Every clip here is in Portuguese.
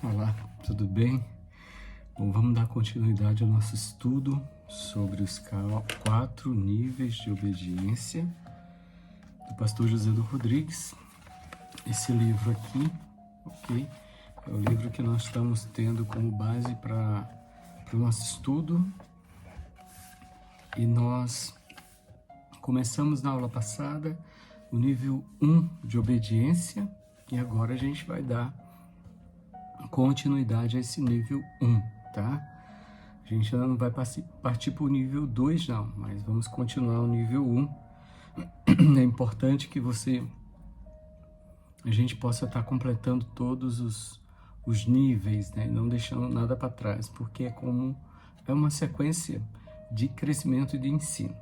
Olá, tudo bem? Bom, vamos dar continuidade ao nosso estudo sobre os 4 níveis de obediência do pastor José do Rodrigues. Esse livro aqui, ok? É o livro que nós estamos tendo como base para o nosso estudo. E nós começamos na aula passada o nível 1 de obediência e agora a gente vai dar continuidade a esse nível 1, tá? A gente ainda não vai partir para o nível 2 não, mas vamos continuar o nível 1. É importante que a gente possa estar completando todos os níveis, né? Não deixando nada para trás, porque é uma sequência de crescimento e de ensino.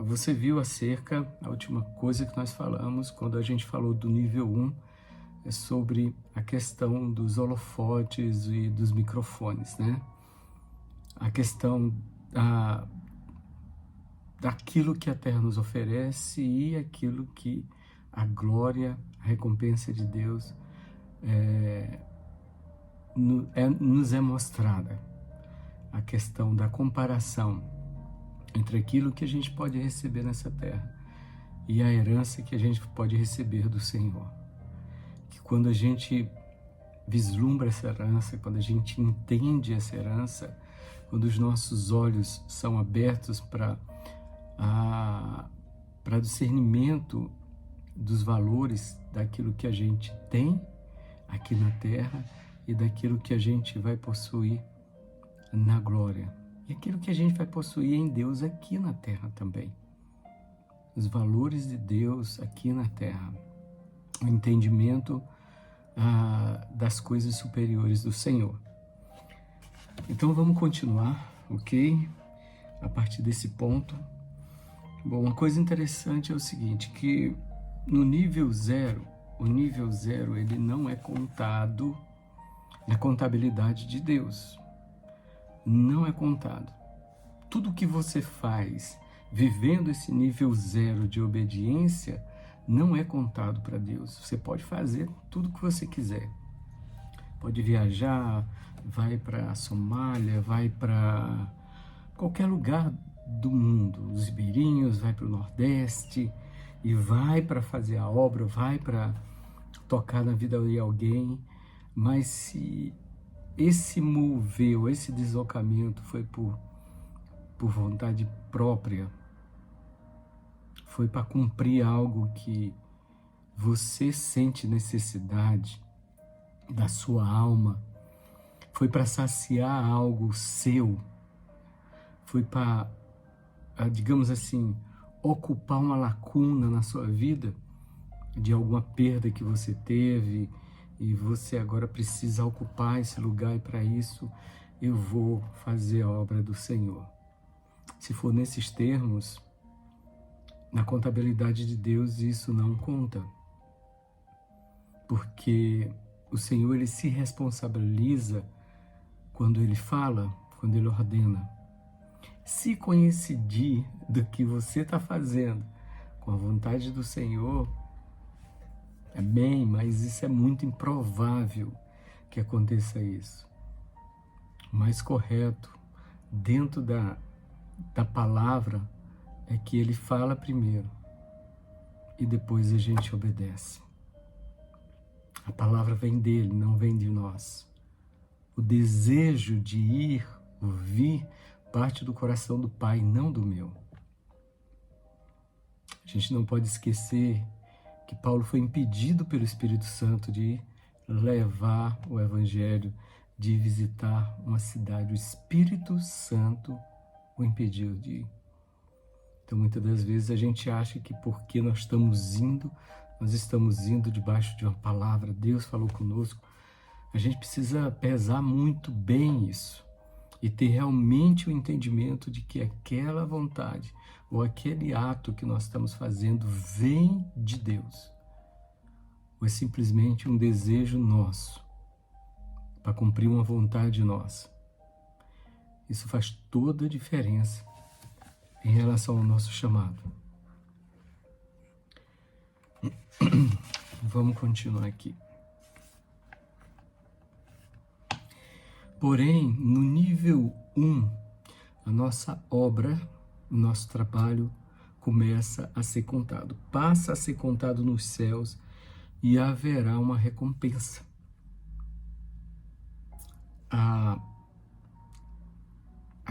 Você viu a última coisa que nós falamos, quando a gente falou do nível 1, é sobre a questão dos holofotes e dos microfones, né? A questão daquilo que a terra nos oferece e aquilo que a glória, a recompensa de Deus nos é mostrada. A questão da comparação entre aquilo que a gente pode receber nessa terra e a herança que a gente pode receber do Senhor. Que quando a gente vislumbra essa herança, quando a gente entende essa herança, quando os nossos olhos são abertos para discernimento dos valores daquilo que a gente tem aqui na terra e daquilo que a gente vai possuir na glória. E aquilo que a gente vai possuir em Deus aqui na terra também. Os valores de Deus aqui na terra. O entendimento das coisas superiores do Senhor. Então vamos continuar, ok? A partir desse ponto. Bom, uma coisa interessante é o seguinte, que no nível 0, o nível 0 ele não é contado na contabilidade de Deus. Não é contado. Tudo que você faz vivendo esse nível 0 de obediência não é contado para Deus. Você pode fazer tudo o que você quiser. Pode viajar, vai para a Somália, vai para qualquer lugar do mundo, os ribeirinhos, vai para o Nordeste e vai para fazer a obra, vai para tocar na vida de alguém, mas se esse mover, esse deslocamento foi por vontade própria, foi para cumprir algo que você sente necessidade da sua alma, foi para saciar algo seu, foi para, digamos assim, ocupar uma lacuna na sua vida de alguma perda que você teve e você agora precisa ocupar esse lugar, e para isso eu vou fazer a obra do Senhor. Se for nesses termos, na contabilidade de Deus isso não conta, porque o Senhor ele se responsabiliza quando ele fala, quando ele ordena. Se coincidir do que você está fazendo com a vontade do Senhor, é bem, mas isso é muito improvável que aconteça isso. O mais correto, dentro da palavra, é que ele fala primeiro e depois a gente obedece. A palavra vem dele, não vem de nós. O desejo de ir, ouvir, parte do coração do Pai, não do meu. A gente não pode esquecer que Paulo foi impedido pelo Espírito Santo de levar o Evangelho, de visitar uma cidade. O Espírito Santo o impediu de ir. Então, muitas das vezes a gente acha que porque nós estamos indo debaixo de uma palavra, Deus falou conosco. A gente precisa pesar muito bem isso e ter realmente o entendimento de que aquela vontade ou aquele ato que nós estamos fazendo vem de Deus. Ou é simplesmente um desejo nosso para cumprir uma vontade nossa. Isso faz toda a diferença em relação ao nosso chamado. Vamos continuar aqui. Porém, no nível 1, a nossa obra, o nosso trabalho começa a ser contado, passa a ser contado nos céus e haverá uma recompensa. A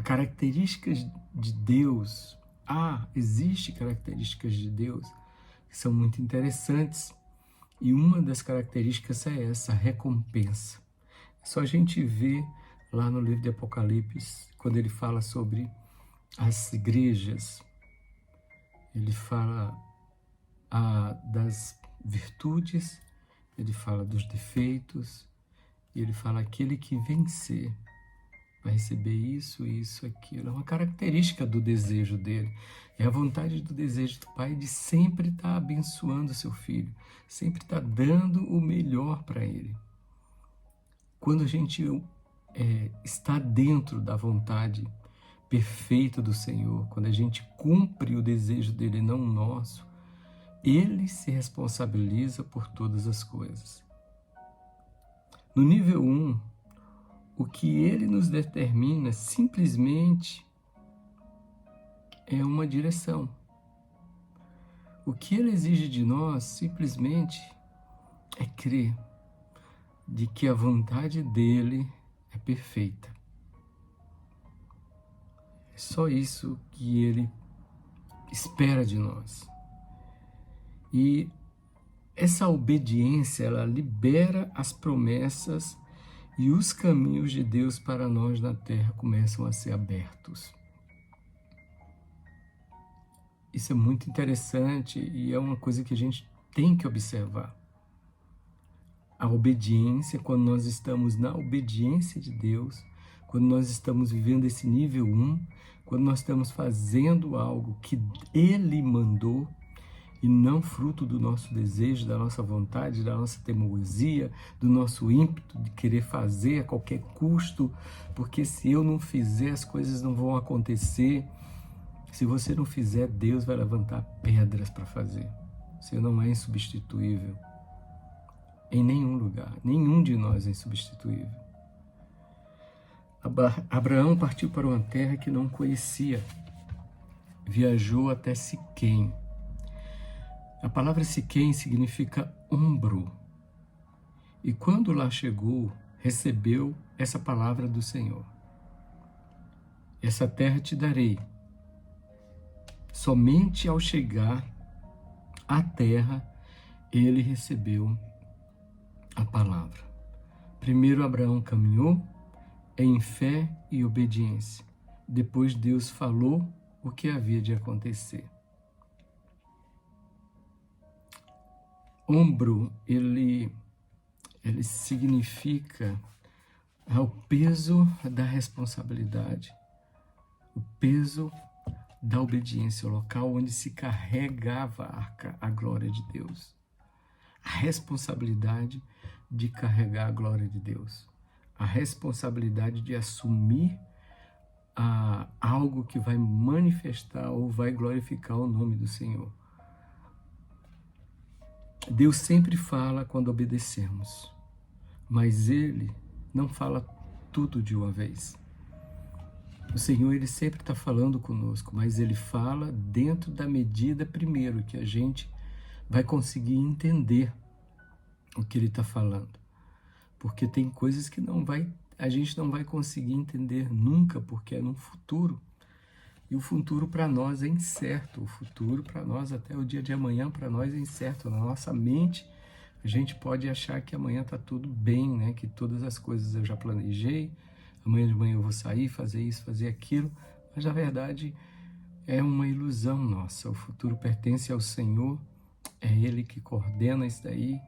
características de Deus, existe características de Deus que são muito interessantes, e uma das características é essa, a recompensa. É só a gente ver lá no livro de Apocalipse, quando ele fala sobre as igrejas, ele fala das virtudes, ele fala dos defeitos, e ele fala aquele que vencer vai receber isso, isso, aquilo. É uma característica do desejo dele. É a vontade do desejo do Pai de sempre estar abençoando seu filho, sempre estar dando o melhor para ele. Quando a gente está dentro da vontade perfeita do Senhor, quando a gente cumpre o desejo dele, não o nosso, ele se responsabiliza por todas as coisas. No nível 1, o que ele nos determina simplesmente é uma direção. O que ele exige de nós simplesmente é crer de que a vontade dele é perfeita. É só isso que ele espera de nós. E essa obediência, ela libera as promessas e os caminhos de Deus para nós na terra começam a ser abertos. Isso é muito interessante e é uma coisa que a gente tem que observar. A obediência, quando nós estamos na obediência de Deus, quando nós estamos vivendo esse nível 1, quando nós estamos fazendo algo que Ele mandou, e não fruto do nosso desejo, da nossa vontade, da nossa teimosia, do nosso ímpeto de querer fazer a qualquer custo, porque se eu não fizer, as coisas não vão acontecer. Se você não fizer, Deus vai levantar pedras para fazer. Você não é insubstituível em nenhum lugar, nenhum de nós é insubstituível. Abraão partiu para uma terra que não conhecia, viajou até Siquém. A palavra Siquém significa ombro. E quando lá chegou, recebeu essa palavra do Senhor. Essa terra te darei. Somente ao chegar à terra, ele recebeu a palavra. Primeiro Abraão caminhou em fé e obediência. Depois Deus falou o que havia de acontecer. Ombro, ele significa o peso da responsabilidade, o peso da obediência, o local onde se carregava a glória de Deus. A responsabilidade de carregar a glória de Deus. A responsabilidade de assumir algo que vai manifestar ou vai glorificar o nome do Senhor. Deus sempre fala quando obedecemos, mas Ele não fala tudo de uma vez. O Senhor, Ele sempre está falando conosco, mas Ele fala dentro da medida, primeiro, que a gente vai conseguir entender o que Ele está falando. Porque tem coisas que a gente não vai conseguir entender nunca, porque é no futuro. E o futuro para nós é incerto, o futuro para nós até o dia de amanhã para nós é incerto. Na nossa mente a gente pode achar que amanhã está tudo bem, né? Que todas as coisas eu já planejei, amanhã de manhã eu vou sair, fazer isso, fazer aquilo, mas na verdade é uma ilusão nossa. O futuro pertence ao Senhor, é Ele que coordena isso daí,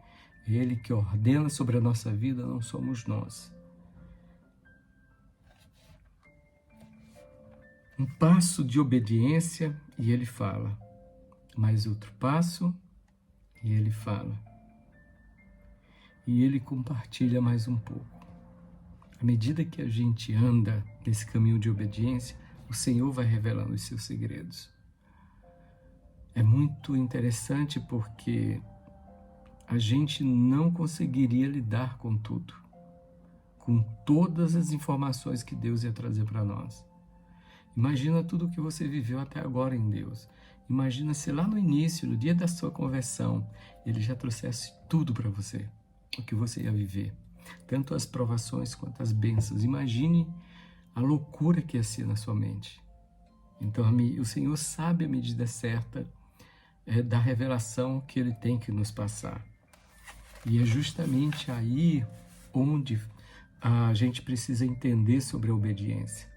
é Ele que ordena sobre a nossa vida, não somos nós. Um passo de obediência e ele fala, mais outro passo e ele fala. E ele compartilha mais um pouco. À medida que a gente anda nesse caminho de obediência, o Senhor vai revelando os seus segredos. É muito interessante porque a gente não conseguiria lidar com tudo. com todas as informações que Deus ia trazer para nós. Imagina tudo o que você viveu até agora em Deus. Imagina se lá no início, no dia da sua conversão, Ele já trouxesse tudo para você, o que você ia viver. Tanto as provações quanto as bênçãos. Imagine a loucura que ia ser na sua mente. Então, o Senhor sabe a medida certa da revelação que Ele tem que nos passar. E é justamente aí onde a gente precisa entender sobre a obediência.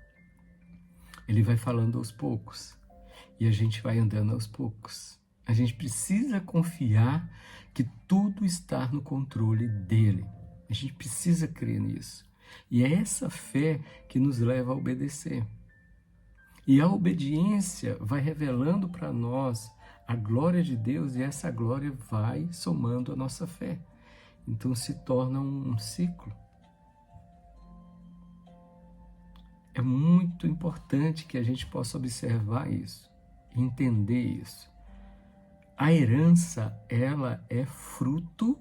Ele vai falando aos poucos e a gente vai andando aos poucos. A gente precisa confiar que tudo está no controle dele. A gente precisa crer nisso. E é essa fé que nos leva a obedecer. E a obediência vai revelando para nós a glória de Deus e essa glória vai somando a nossa fé. Então se torna um ciclo. É muito importante que a gente possa observar isso, entender isso. A herança, ela é fruto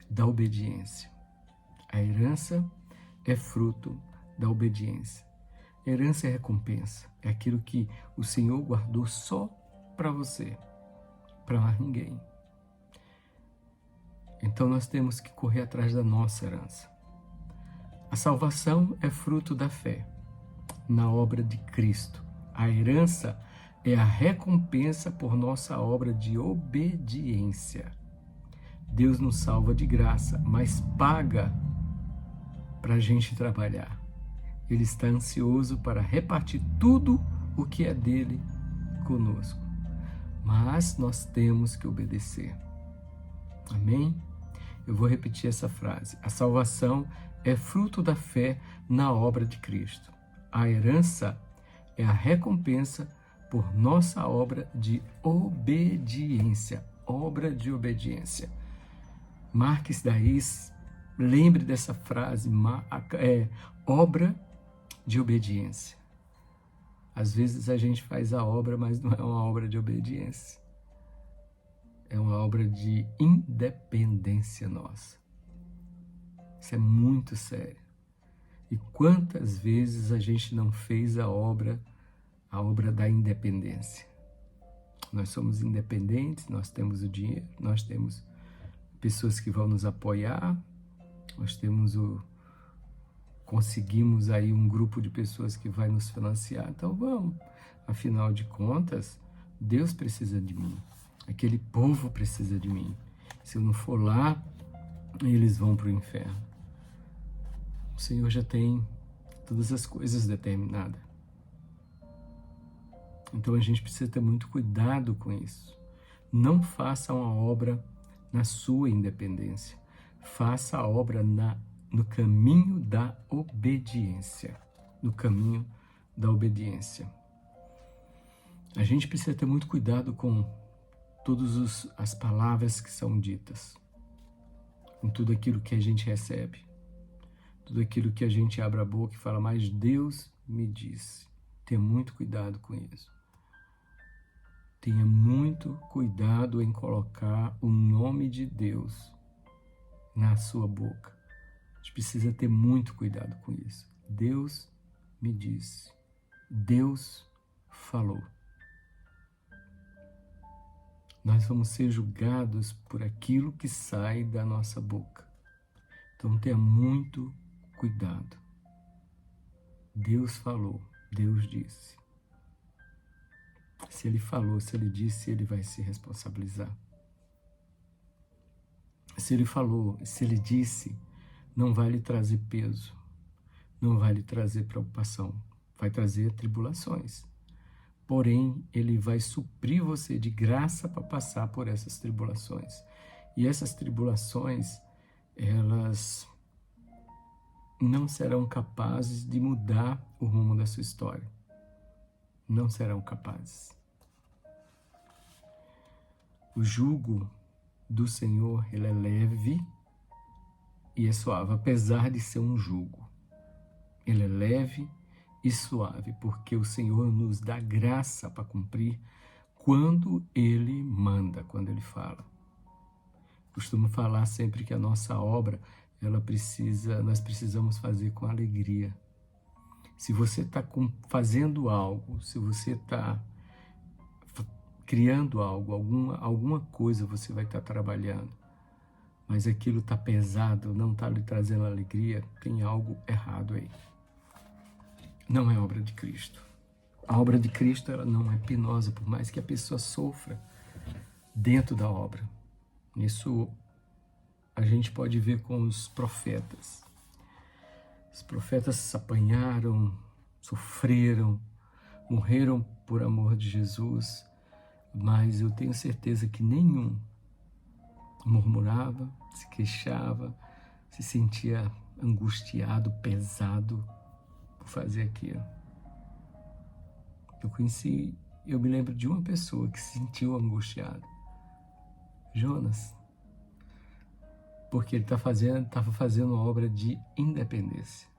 da obediência. A herança é fruto da obediência. A herança é recompensa, é aquilo que o Senhor guardou só para você, para mais ninguém. Então nós temos que correr atrás da nossa herança. A salvação é fruto da fé na obra de Cristo. A herança é a recompensa por nossa obra de obediência. Deus nos salva de graça, mas paga para a gente trabalhar. Ele está ansioso para repartir tudo o que é dele conosco. Mas nós temos que obedecer. Amém? Eu vou repetir essa frase. A salvação é fruto da fé na obra de Cristo. A herança é a recompensa por nossa obra de obediência. Obra de obediência. Marque isso daí, lembre dessa frase, obra de obediência. Às vezes a gente faz a obra, mas não é uma obra de obediência. É uma obra de independência nossa. Isso é muito sério. E quantas vezes a gente não fez a obra da independência? Nós somos independentes, nós temos o dinheiro, nós temos pessoas que vão nos apoiar, nós conseguimos aí um grupo de pessoas que vai nos financiar, então vamos. Afinal de contas, Deus precisa de mim, aquele povo precisa de mim. Se eu não for lá, eles vão para o inferno. O Senhor já tem todas as coisas determinadas. Então a gente precisa ter muito cuidado com isso. Não faça uma obra na sua independência. Faça a obra no caminho da obediência. No caminho da obediência. A gente precisa ter muito cuidado com todas as palavras que são ditas. Com tudo aquilo que a gente recebe. Tudo aquilo que a gente abre a boca e fala, mas Deus me disse. Tenha muito cuidado com isso. Tenha muito cuidado em colocar o nome de Deus na sua boca. A gente precisa ter muito cuidado com isso. Deus me disse. Deus falou. Nós vamos ser julgados por aquilo que sai da nossa boca. Então tenha muito cuidado. Deus falou, Deus disse. Se Ele falou, se Ele disse, Ele vai se responsabilizar. Se Ele falou, se Ele disse, não vai lhe trazer peso, não vai lhe trazer preocupação, vai trazer tribulações. Porém, Ele vai suprir você de graça para passar por essas tribulações. E essas tribulações, elas não serão capazes de mudar o rumo da sua história. Não serão capazes. O jugo do Senhor, ele é leve e é suave, apesar de ser um jugo. Ele é leve e suave, porque o Senhor nos dá graça para cumprir quando Ele manda, quando Ele fala. Costumo falar sempre que a nossa obra nós precisamos fazer com alegria. Se você está fazendo algo, se você está criando algo, alguma coisa você vai estar trabalhando, mas aquilo está pesado, não está lhe trazendo alegria, tem algo errado aí. Não é obra de Cristo. A obra de Cristo, ela não é penosa, por mais que a pessoa sofra dentro da obra. Isso a gente pode ver com os profetas. Os profetas apanharam, sofreram, morreram por amor de Jesus, mas eu tenho certeza que nenhum murmurava, se queixava, se sentia angustiado, pesado por fazer aquilo. Eu me lembro de uma pessoa que se sentiu angustiado, Jonas, porque ele estava fazendo obra de independência.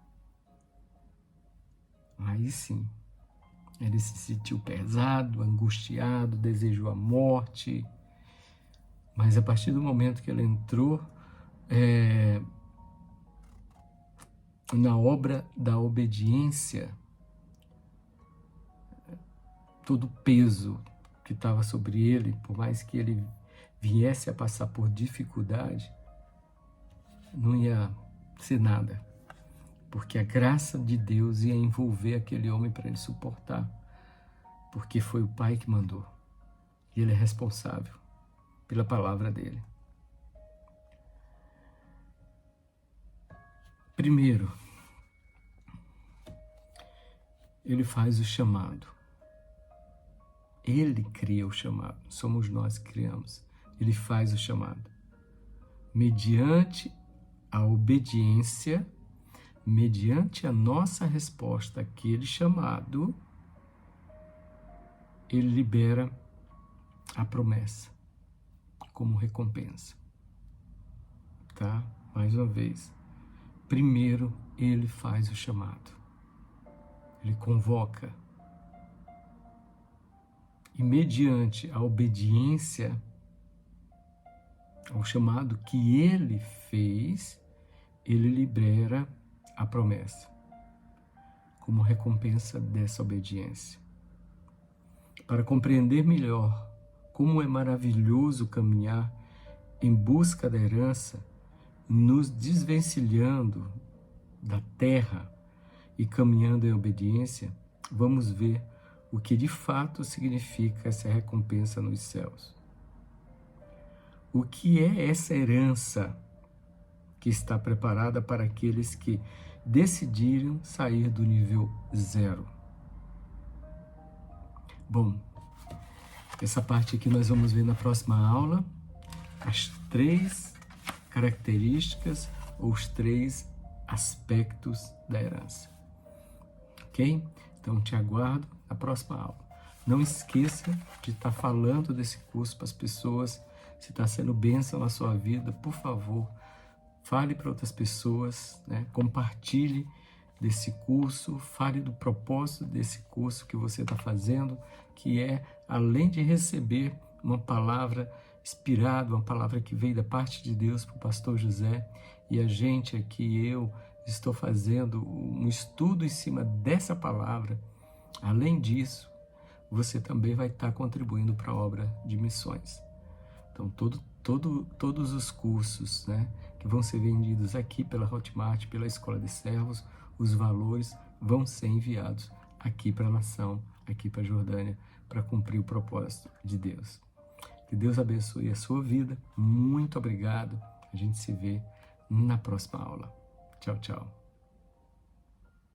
Aí sim, ele se sentiu pesado, angustiado, desejou a morte, mas a partir do momento que ele entrou na obra da obediência, todo o peso que estava sobre ele, por mais que ele viesse a passar por dificuldade, não ia ser nada, porque a graça de Deus ia envolver aquele homem para ele suportar, porque foi o Pai que mandou, e ele é responsável pela palavra dele. Primeiro, ele faz o chamado. Ele cria o chamado, somos nós que criamos. Ele faz o chamado. Mediante a obediência, mediante a nossa resposta àquele chamado, ele libera a promessa como recompensa. Tá? Mais uma vez. Primeiro, ele faz o chamado. Ele convoca. E mediante a obediência ao chamado que ele fez, ele libera a promessa como recompensa dessa obediência. Para compreender melhor como é maravilhoso caminhar em busca da herança, nos desvencilhando da terra e caminhando em obediência, vamos ver o que de fato significa essa recompensa nos céus. O que é essa herança que está preparada para aqueles que decidiram sair do nível 0? Bom, essa parte aqui nós vamos ver na próxima aula, as 3 características ou os 3 aspectos da herança. Ok? Então te aguardo na próxima aula. Não esqueça de estar falando desse curso para as pessoas. Se está sendo bênção na sua vida, por favor, fale para outras pessoas, né? Compartilhe desse curso, fale do propósito desse curso que você está fazendo, que é, além de receber uma palavra inspirada, uma palavra que veio da parte de Deus para o pastor José, e a gente aqui, eu estou fazendo um estudo em cima dessa palavra. Além disso, você também vai estar contribuindo para a obra de missões. Então, todos os cursos, né, que vão ser vendidos aqui pela Hotmart, pela Escola de Servos, os valores vão ser enviados aqui para a nação, aqui para a Jordânia, para cumprir o propósito de Deus. Que Deus abençoe a sua vida. Muito obrigado. A gente se vê na próxima aula. Tchau, tchau.